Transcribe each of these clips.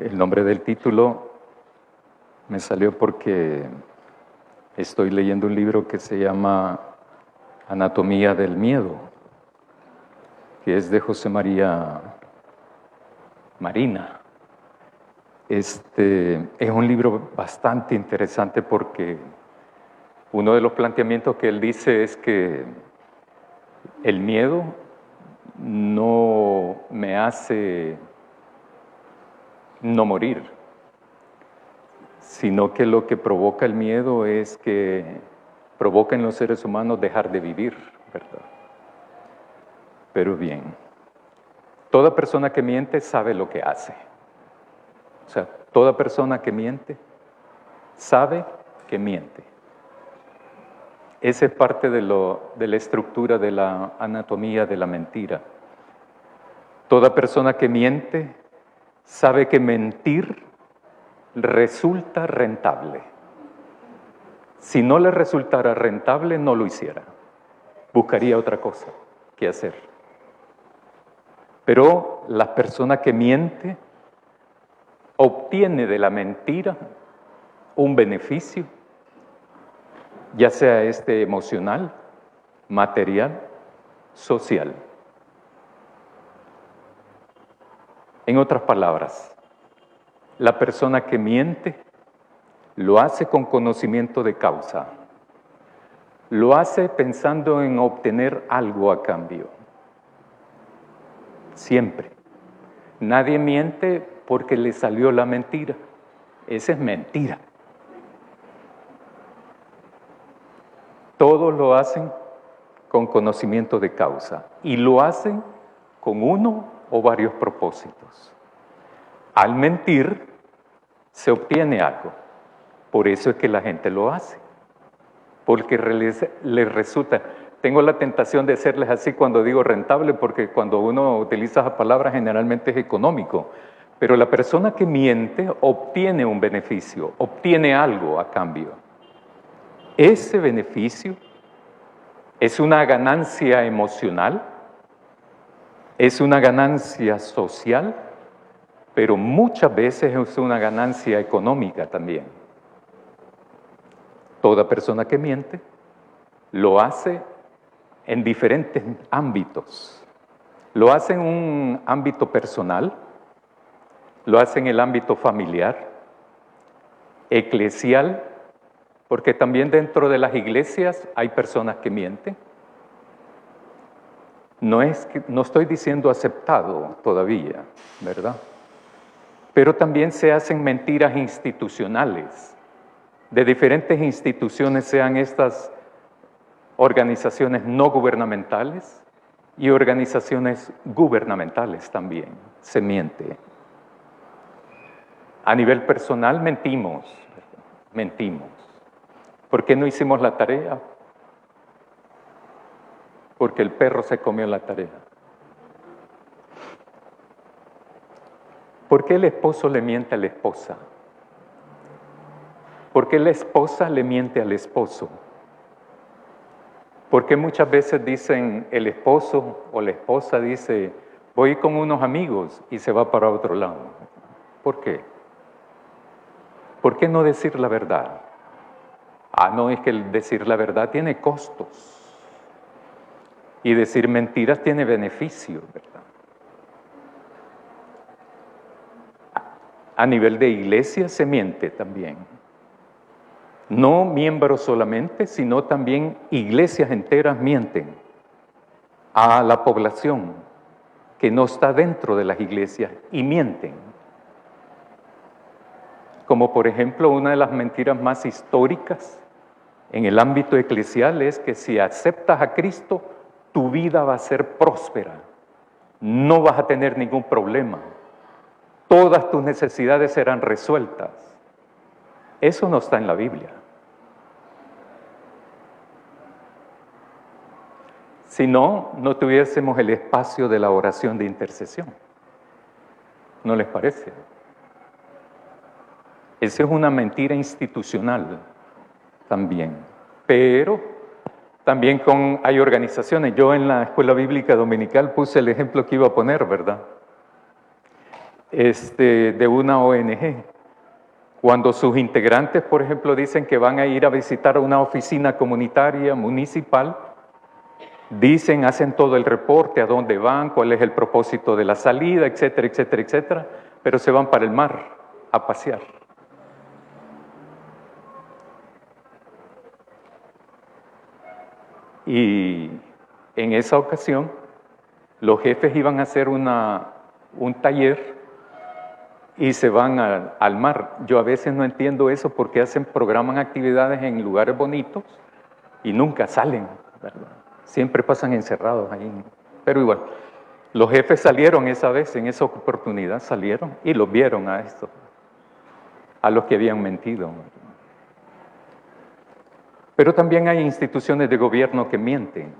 El nombre del título me salió porque estoy leyendo un libro que se llama Anatomía del Miedo, que es de José María Marina. Es un libro bastante interesante porque uno de los planteamientos que él dice es que el miedo no me hace no morir, sino que lo que provoca el miedo es que provoca en los seres humanos dejar de vivir, ¿verdad? Pero bien, toda persona que miente sabe lo que hace. O sea, toda persona que miente sabe que miente. Esa es parte de la estructura de la anatomía de la mentira. Toda persona que miente sabe que mentir resulta rentable. Si no le resultara rentable, no lo hiciera. Buscaría otra cosa que hacer. Pero la persona que miente obtiene de la mentira un beneficio, ya sea emocional, material, social. En otras palabras, la persona que miente lo hace con conocimiento de causa, lo hace pensando en obtener algo a cambio. Siempre. Nadie miente porque le salió la mentira. Esa es mentira. Todos lo hacen con conocimiento de causa y lo hacen con uno o varios propósitos. Al mentir se obtiene algo. Por eso es que la gente lo hace. Porque les resulta. Tengo la tentación de hacerles así cuando digo rentable, porque cuando uno utiliza esa palabra generalmente es económico. Pero la persona que miente obtiene un beneficio, obtiene algo a cambio. Ese beneficio es una ganancia emocional, es una ganancia social, pero muchas veces es una ganancia económica también. Toda persona que miente lo hace en diferentes ámbitos. Lo hace en un ámbito personal, lo hace en el ámbito familiar, eclesial, porque también dentro de las iglesias hay personas que mienten. No estoy diciendo aceptado todavía, ¿verdad? Pero también se hacen mentiras institucionales, de diferentes instituciones, sean estas organizaciones no gubernamentales y organizaciones gubernamentales también, se miente. A nivel personal mentimos. ¿Por qué no hicimos la tarea? Porque el perro se comió la tarea. ¿Por qué el esposo le miente a la esposa? ¿Por qué la esposa le miente al esposo? ¿Por qué muchas veces dicen el esposo o la esposa dice, voy con unos amigos y se va para otro lado? ¿Por qué? ¿Por qué no decir la verdad? No, es que el decir la verdad tiene costos. Y decir mentiras tiene beneficio, ¿verdad? A nivel de iglesia se miente también. No miembros solamente, sino también iglesias enteras mienten a la población que no está dentro de las iglesias y mienten. Como por ejemplo, una de las mentiras más históricas en el ámbito eclesial es que si aceptas a Cristo, tu vida va a ser próspera, no vas a tener ningún problema, todas tus necesidades serán resueltas. Eso no está en la Biblia. Si no, no tuviésemos el espacio de la oración de intercesión. ¿No les parece? Esa es una mentira institucional también. Pero también hay organizaciones. Yo en la escuela bíblica dominical puse el ejemplo que iba a poner, ¿verdad? de una ONG. Cuando sus integrantes, por ejemplo, dicen que van a ir a visitar una oficina comunitaria, municipal, dicen, hacen todo el reporte, a dónde van, cuál es el propósito de la salida, etcétera, etcétera, etcétera, pero se van para el mar a pasear. Y en esa ocasión, los jefes iban a hacer un taller y se van al mar. Yo a veces no entiendo eso porque programan actividades en lugares bonitos y nunca salen, ¿verdad? Siempre pasan encerrados ahí. Pero igual, los jefes salieron esa vez, en esa oportunidad salieron y los vieron a estos, a los que habían mentido. Pero también hay instituciones de gobierno que mienten.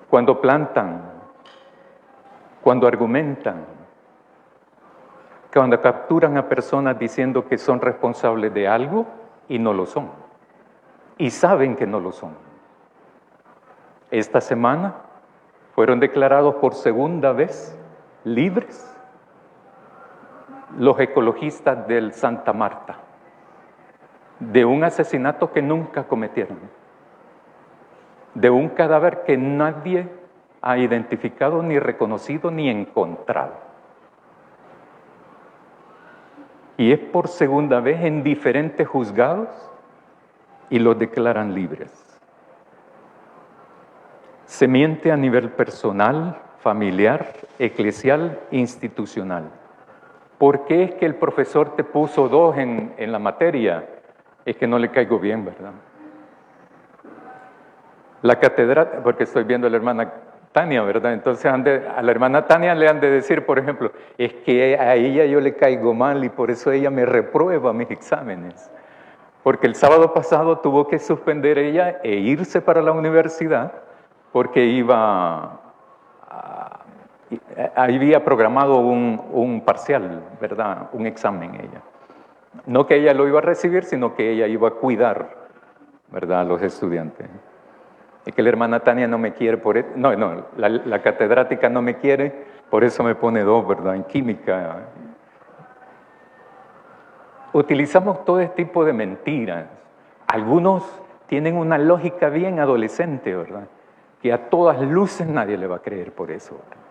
Cuando plantan, cuando argumentan, cuando capturan a personas diciendo que son responsables de algo y no lo son. Y saben que no lo son. Esta semana fueron declarados por segunda vez libres los ecologistas del Santa Marta, de un asesinato que nunca cometieron, de un cadáver que nadie ha identificado, ni reconocido, ni encontrado. Y es por segunda vez en diferentes juzgados y los declaran libres. Se miente a nivel personal, familiar, eclesial, institucional. ¿Por qué es que el profesor te puso 2 en la materia? Es que no le caigo bien, ¿verdad? La catedral, porque estoy viendo a la hermana Tania, ¿verdad? Entonces a la hermana Tania le han de decir, por ejemplo, es que a ella yo le caigo mal y por eso ella me reprueba mis exámenes. Porque el sábado pasado tuvo que suspender ella e irse para la universidad porque había programado un parcial, ¿verdad? Un examen ella. No que ella lo iba a recibir, sino que ella iba a cuidar, ¿verdad? A los estudiantes. Es que la hermana Tania no me quiere por eso. No, la catedrática no me quiere, por eso me pone 2, ¿verdad? En química. Utilizamos todo este tipo de mentiras. Algunos tienen una lógica bien adolescente, ¿verdad? Que a todas luces nadie le va a creer por eso, ¿verdad?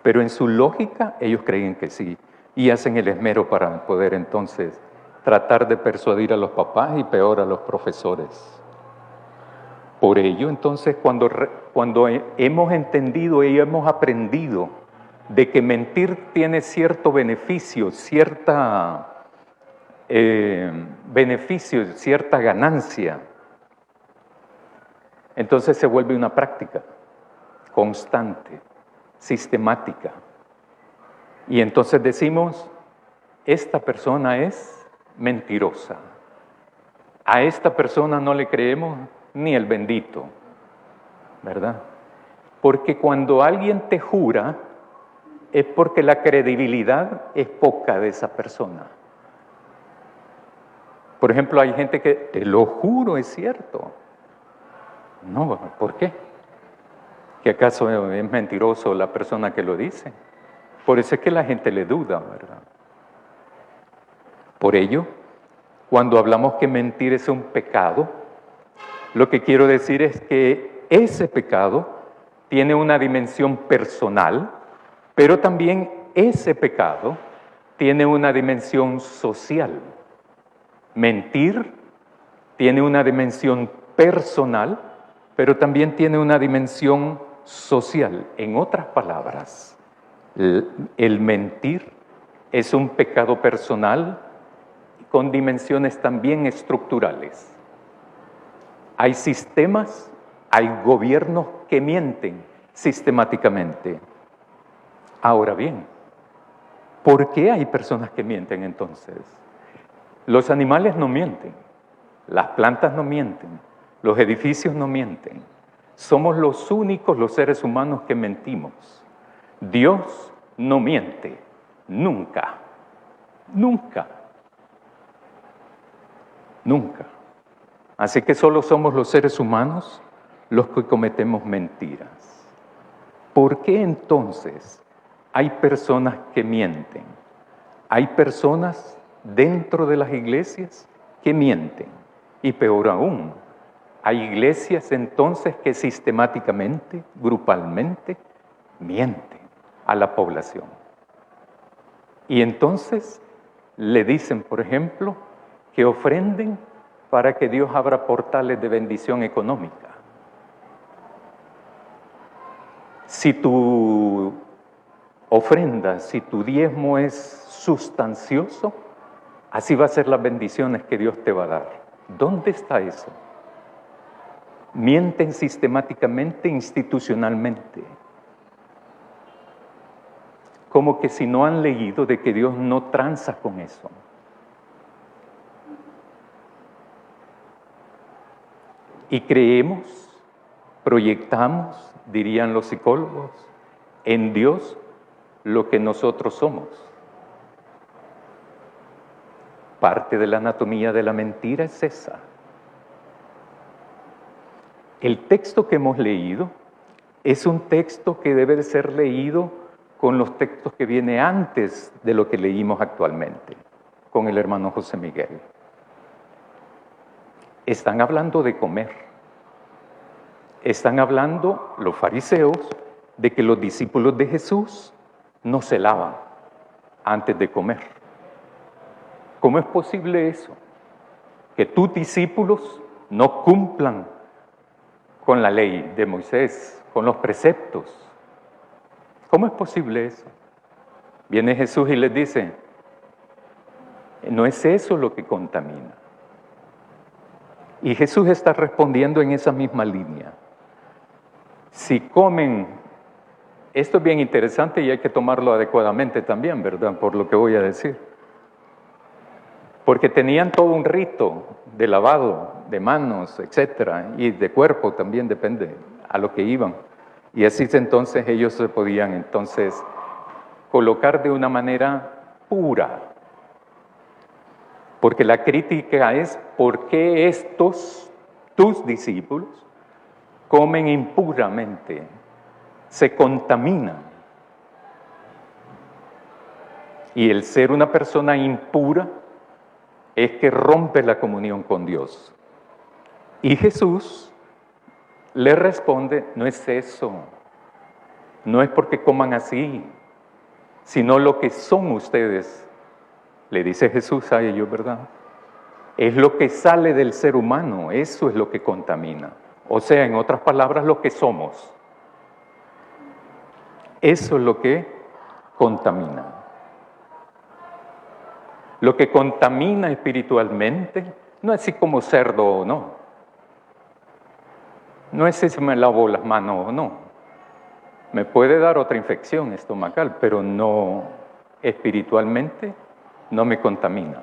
Pero en su lógica ellos creen que sí. Y hacen el esmero para poder entonces tratar de persuadir a los papás y peor a los profesores. Por ello, entonces, cuando hemos entendido y hemos aprendido de que mentir tiene cierto beneficio, cierta ganancia, entonces se vuelve una práctica constante, sistemática. Y entonces decimos, esta persona es mentirosa. A esta persona no le creemos ni el bendito, ¿verdad? Porque cuando alguien te jura, es porque la credibilidad es poca de esa persona. Por ejemplo, hay gente que, te lo juro, es cierto. No, ¿por qué? ¿Que acaso es mentiroso la persona que lo dice? Por eso es que la gente le duda, ¿verdad? Por ello, cuando hablamos que mentir es un pecado, lo que quiero decir es que ese pecado tiene una dimensión personal, pero también ese pecado tiene una dimensión social. Mentir tiene una dimensión personal, pero también tiene una dimensión social. En otras palabras, el mentir es un pecado personal con dimensiones también estructurales. Hay sistemas, hay gobiernos que mienten sistemáticamente. Ahora bien, ¿por qué hay personas que mienten entonces? Los animales no mienten, las plantas no mienten, los edificios no mienten. Somos los únicos, los seres humanos, que mentimos. Dios no miente, nunca, nunca, nunca. Así que solo somos los seres humanos los que cometemos mentiras. ¿Por qué entonces hay personas que mienten. Hay personas dentro de las iglesias que mienten. Y peor aún, hay iglesias entonces que sistemáticamente, grupalmente, mienten a la población. Y entonces le dicen, por ejemplo, que ofrenden para que Dios abra portales de bendición económica. Si tu ofrenda, si tu diezmo es sustancioso, así va a ser las bendiciones que Dios te va a dar. ¿Dónde está eso? Mienten sistemáticamente, institucionalmente. Como que si no han leído de que Dios no tranza con eso. Y creemos, proyectamos, dirían los psicólogos, en Dios lo que nosotros somos. Parte de la anatomía de la mentira es esa. El texto que hemos leído es un texto que debe de ser leído con los textos que vienen antes de lo que leímos actualmente, con el hermano José Miguel. Están hablando de comer. Están hablando los fariseos de que los discípulos de Jesús no se lavan antes de comer. ¿Cómo es posible eso? Que tus discípulos no cumplan con la ley de Moisés, con los preceptos. ¿Cómo es posible eso? Viene Jesús y les dice, no es eso lo que contamina. Y Jesús está respondiendo en esa misma línea. Si comen, esto es bien interesante y hay que tomarlo adecuadamente también, ¿verdad? Por lo que voy a decir. Porque tenían todo un rito de lavado de manos, etcétera, y de cuerpo también, depende a lo que iban. Y así entonces ellos se podían entonces colocar de una manera pura. Porque la crítica es, ¿por qué estos, tus discípulos, comen impuramente, se contaminan? Y el ser una persona impura es que rompe la comunión con Dios. Y Jesús le responde, no es eso, no es porque coman así, sino lo que son ustedes, le dice Jesús a ellos, ¿verdad? Es lo que sale del ser humano, eso es lo que contamina. O sea, en otras palabras, lo que somos. Eso es lo que contamina. Lo que contamina espiritualmente no es si como cerdo o no. No es si me lavo las manos o no. Me puede dar otra infección estomacal, pero no espiritualmente no me contamina.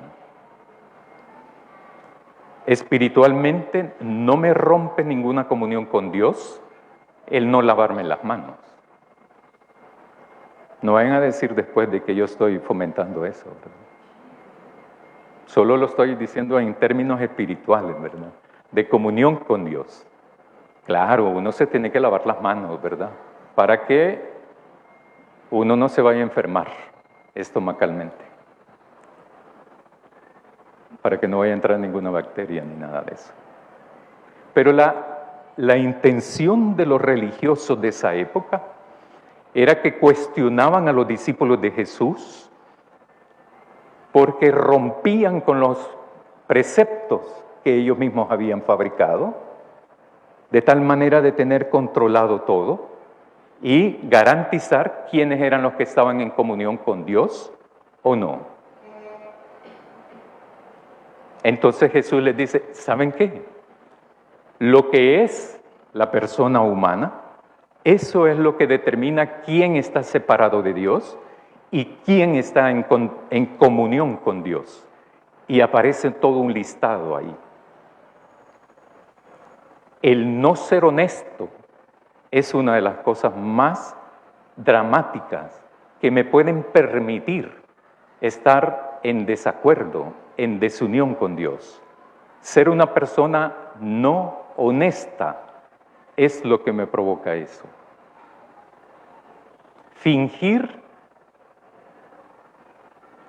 Espiritualmente no me rompe ninguna comunión con Dios el no lavarme las manos. No vayan a decir después de que yo estoy fomentando eso, ¿verdad? Solo lo estoy diciendo en términos espirituales, ¿verdad? De comunión con Dios. Claro, uno se tiene que lavar las manos, ¿verdad? Para que uno no se vaya a enfermar estomacalmente. Para que no vaya a entrar ninguna bacteria ni nada de eso. Pero la intención de los religiosos de esa época era que cuestionaban a los discípulos de Jesús porque rompían con los preceptos que ellos mismos habían fabricado, de tal manera de tener controlado todo y garantizar quiénes eran los que estaban en comunión con Dios o no. Entonces Jesús les dice, ¿saben qué? Lo que es la persona humana, eso es lo que determina quién está separado de Dios y quién está en comunión con Dios. Y aparece todo un listado ahí. El no ser honesto es una de las cosas más dramáticas que me pueden permitir estar en desacuerdo, en desunión con Dios. Ser una persona no honesta es lo que me provoca eso. Fingir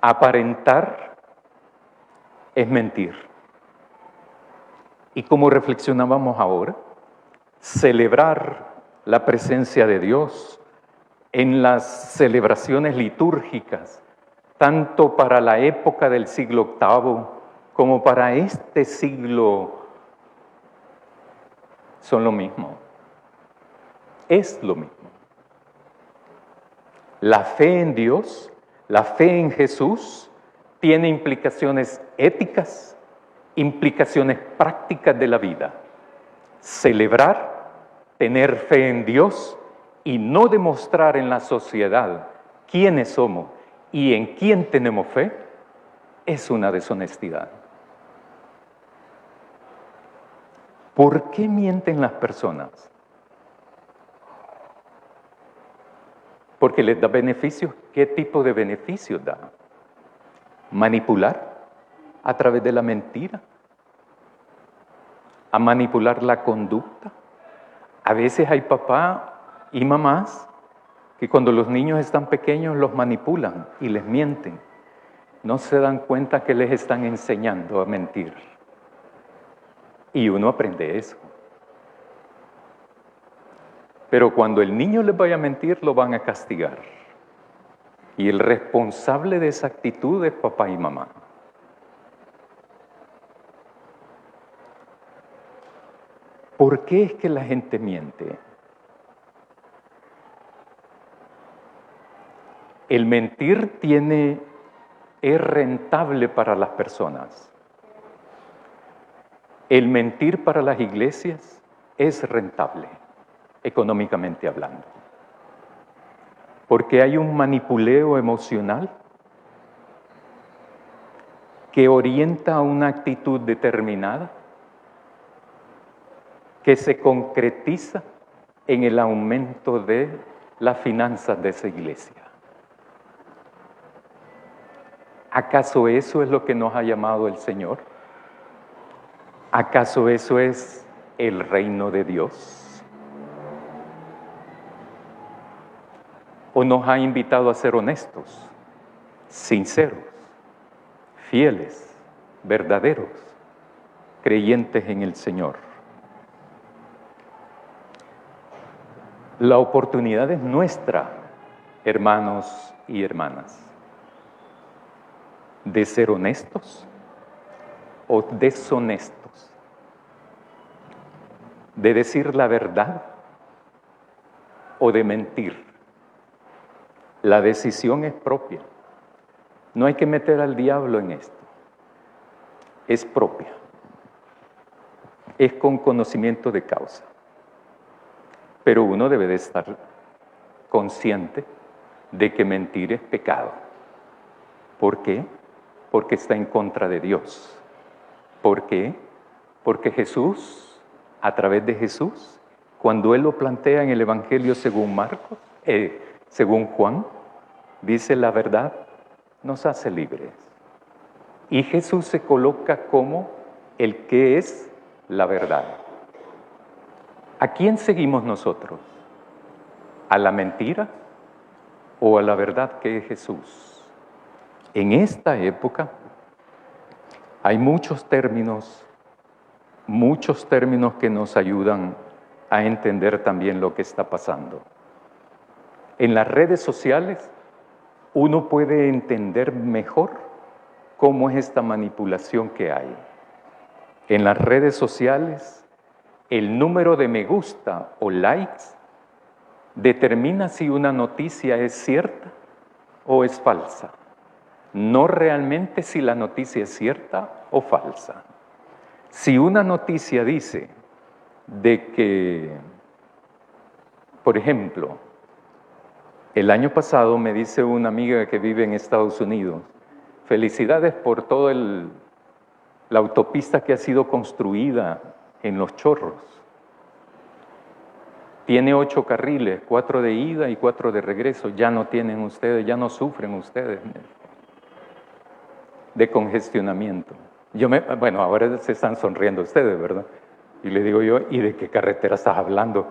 Aparentar es mentir. Y como reflexionábamos ahora, celebrar la presencia de Dios en las celebraciones litúrgicas, tanto para la época del siglo VIII como para este siglo, son lo mismo. Es lo mismo. La fe en Dios, la fe en Jesús, tiene implicaciones éticas, implicaciones prácticas de la vida. Celebrar, tener fe en Dios y no demostrar en la sociedad quiénes somos y en quién tenemos fe, es una deshonestidad. ¿Por qué mienten las personas? Porque les da beneficios. ¿Qué tipo de beneficios da? Manipular a través de la mentira, a manipular la conducta. A veces hay papá y mamás que cuando los niños están pequeños los manipulan y les mienten. No se dan cuenta que les están enseñando a mentir. Y uno aprende eso. Pero cuando el niño les vaya a mentir, lo van a castigar. Y el responsable de esa actitud es papá y mamá. ¿Por qué es que la gente miente? El mentir es rentable para las personas. El mentir para las iglesias es rentable, económicamente hablando. Porque hay un manipuleo emocional que orienta a una actitud determinada, que se concretiza en el aumento de las finanzas de esa iglesia. ¿Acaso eso es lo que nos ha llamado el Señor? ¿Acaso eso es el reino de Dios? ¿O nos ha invitado a ser honestos, sinceros, fieles, verdaderos, creyentes en el Señor? La oportunidad es nuestra, hermanos y hermanas, de ser honestos o deshonestos, de decir la verdad o de mentir. La decisión es propia. No hay que meter al diablo en esto. Es propia. Es con conocimiento de causa. Pero uno debe de estar consciente de que mentir es pecado. ¿Por qué? Porque está en contra de Dios. ¿Por qué? Porque Jesús, a través de Jesús, cuando Él lo plantea en el Evangelio según Juan, dice la verdad nos hace libres. Y Jesús se coloca como el que es la verdad. ¿A quién seguimos nosotros? ¿A la mentira o a la verdad que es Jesús? En esta época hay muchos términos que nos ayudan a entender también lo que está pasando. En las redes sociales uno puede entender mejor cómo es esta manipulación que hay. En las redes sociales, el número de me gusta o likes determina si una noticia es cierta o es falsa. No realmente si la noticia es cierta o falsa. Si una noticia dice de que, por ejemplo, el año pasado me dice una amiga que vive en Estados Unidos, felicidades por toda la autopista que ha sido construida en Los Chorros. Tiene 8 carriles, 4 de ida y 4 de regreso. Ya no tienen ustedes, ya no sufren ustedes de congestionamiento. Bueno, ahora se están sonriendo ustedes, ¿verdad? Y le digo yo, ¿y de qué carretera estás hablando?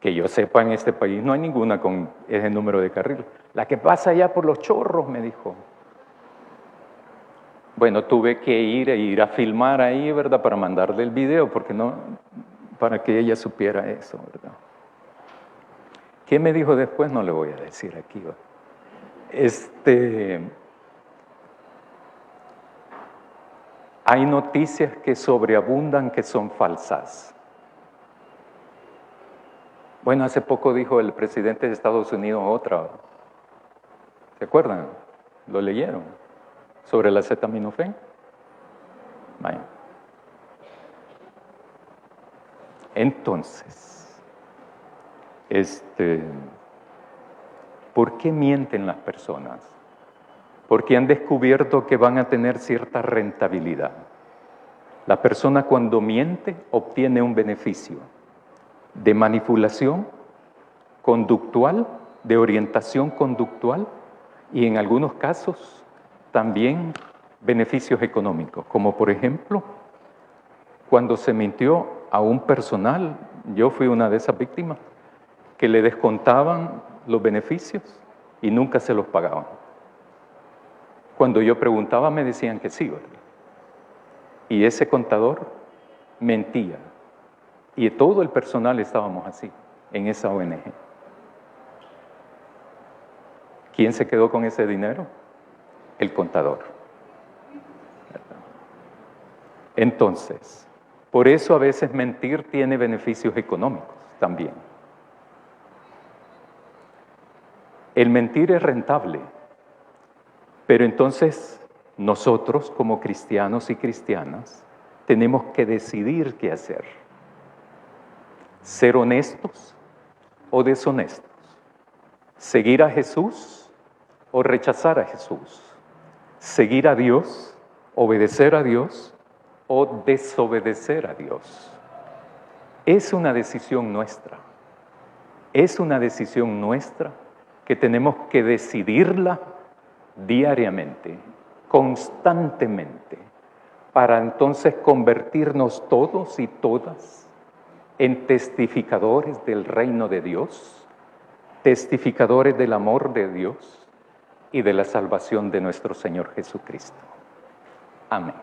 Que yo sepa, en este país no hay ninguna con ese número de carriles. La que pasa allá por Los Chorros, me dijo. Bueno, tuve que ir a filmar ahí, ¿verdad? Para mandarle el video, porque no, para que ella supiera eso, ¿verdad? ¿Qué me dijo después? No le voy a decir aquí, ¿verdad? Hay noticias que sobreabundan que son falsas. Bueno, hace poco dijo el presidente de Estados Unidos otra. ¿Se acuerdan? ¿Lo leyeron? Sobre la acetaminofén. Vaya. Entonces, ¿por qué mienten las personas? Porque han descubierto que van a tener cierta rentabilidad. La persona cuando miente obtiene un beneficio de manipulación conductual, de orientación conductual y en algunos casos también beneficios económicos, como por ejemplo, cuando se mintió a un personal, yo fui una de esas víctimas, que le descontaban los beneficios y nunca se los pagaban. Cuando yo preguntaba me decían que sí, ¿verdad? Y ese contador mentía. Y todo el personal estábamos así, en esa ONG. ¿Quién se quedó con ese dinero? El contador. Entonces, por eso a veces mentir tiene beneficios económicos también. El mentir es rentable, pero entonces nosotros como cristianos y cristianas tenemos que decidir qué hacer. ¿Ser honestos o deshonestos? ¿Seguir a Jesús o rechazar a Jesús? ¿Seguir a Dios, obedecer a Dios o desobedecer a Dios? Es una decisión nuestra. Es una decisión nuestra que tenemos que decidirla diariamente, constantemente, para entonces convertirnos todos y todas en testificadores del reino de Dios, testificadores del amor de Dios y de la salvación de nuestro Señor Jesucristo. Amén.